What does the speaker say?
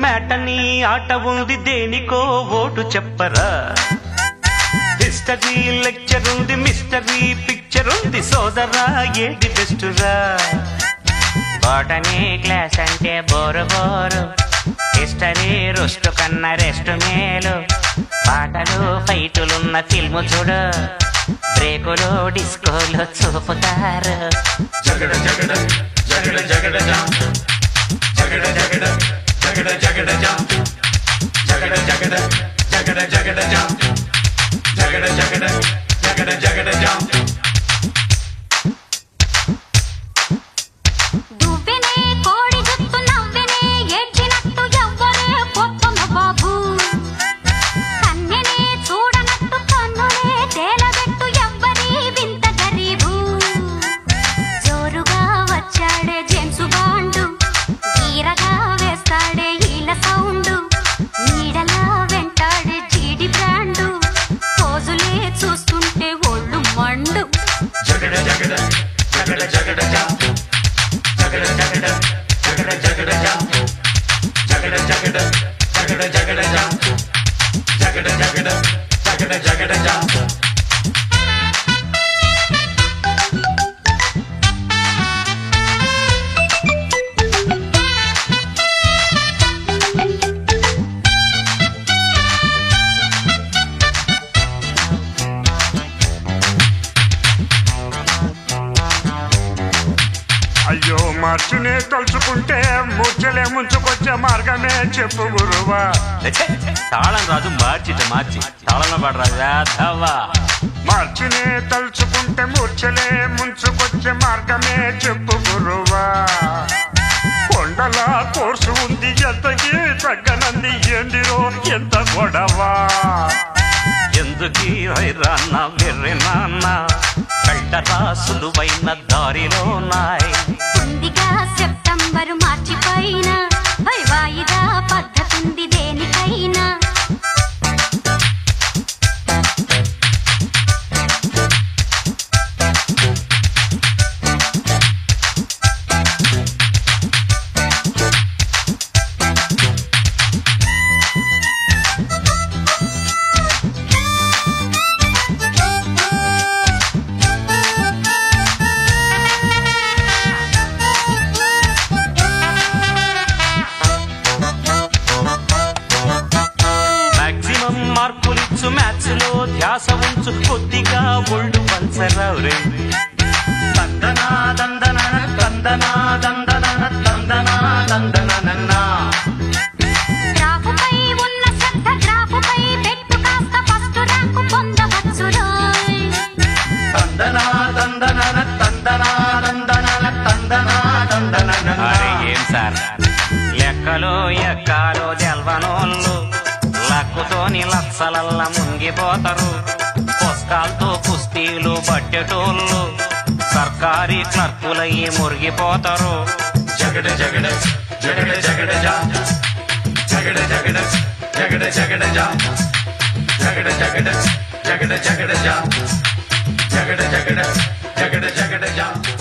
matinee ఆట ఉంది దేనికో ఓటు చెప్పరా హిస్టరీ లెక్చర్ ఉంది మిస్టరీ పిక్చర్ ఉంది సోదరా ఏది బెస్ట్ రా బాటనీ క్లాస్ అంటే బోరు బోరు హిస్టరీ రుస్టు కన్నా రెస్ట్ మేలు పాటలు ఫైటులున్న ఫిల్ము చూడు బ్రేకులు డిస్కోలు చూపుతారు జగడ జగడ జగడ జగడ జగడ జగడ జగడ జగడ జగడ జగడ జగడ జగడ జగడ జగడ జగడ జగడ అయ్యో మార్చునే తలుచుకుంటే మూర్చలే ముంచుకొచ్చే మార్గమే చెప్పు గురువా తాళం రాదు మార్చి తాళంలో పడరావా మార్చునే తలుచుకుంటే మూర్చలే ముంచుకొచ్చే మార్గమే చెప్పు గురువా కొండల కోర్సు ఉంది ఎంతకి తగ్గనంది ఏందిరో ఎంత గొడవా ఎందుకీ వైరాన్న వెర్రి నాన్న కళ్ళరా సులువైన దారిలో నాయ్ ఉందిగా సెప్టెంబరు మార్చి పైన వాయిదా పద్ధతుంది దేనికైనా మార్కులిచ్చు మ్యాథ్స్ లో ధ్యాస ఉంచు కొద్దిగా ఒళ్ళు పంచరావు రే దందనా దందన దందనా దందన దందనా దందన గ్రాఫుపై ఉన్న శ్రద్ధ గ్రాఫుపై పెట్టు కాస్త ఫస్ట్ ర్యాంకు పొందవచ్చు దందనా దందన దందనా దందన దందనా దందన అరే ఏం సార్ లెక్కలో ఎక్కాలో తెల్వనోళ్ళు లక్కుతోని లక్షలల్లా ముంగిపోతారు పుస్తకాలతో కుస్తీలు పట్టేటోళ్ళు సర్కారీ క్లర్కులయ్యి మురిగిపోతారు జగడ జగడ జగడ జగడ జగడ జగడ జగడ జగడ జగడ జగడ జగడ జగడ జగడ జగడ జగడ జగడ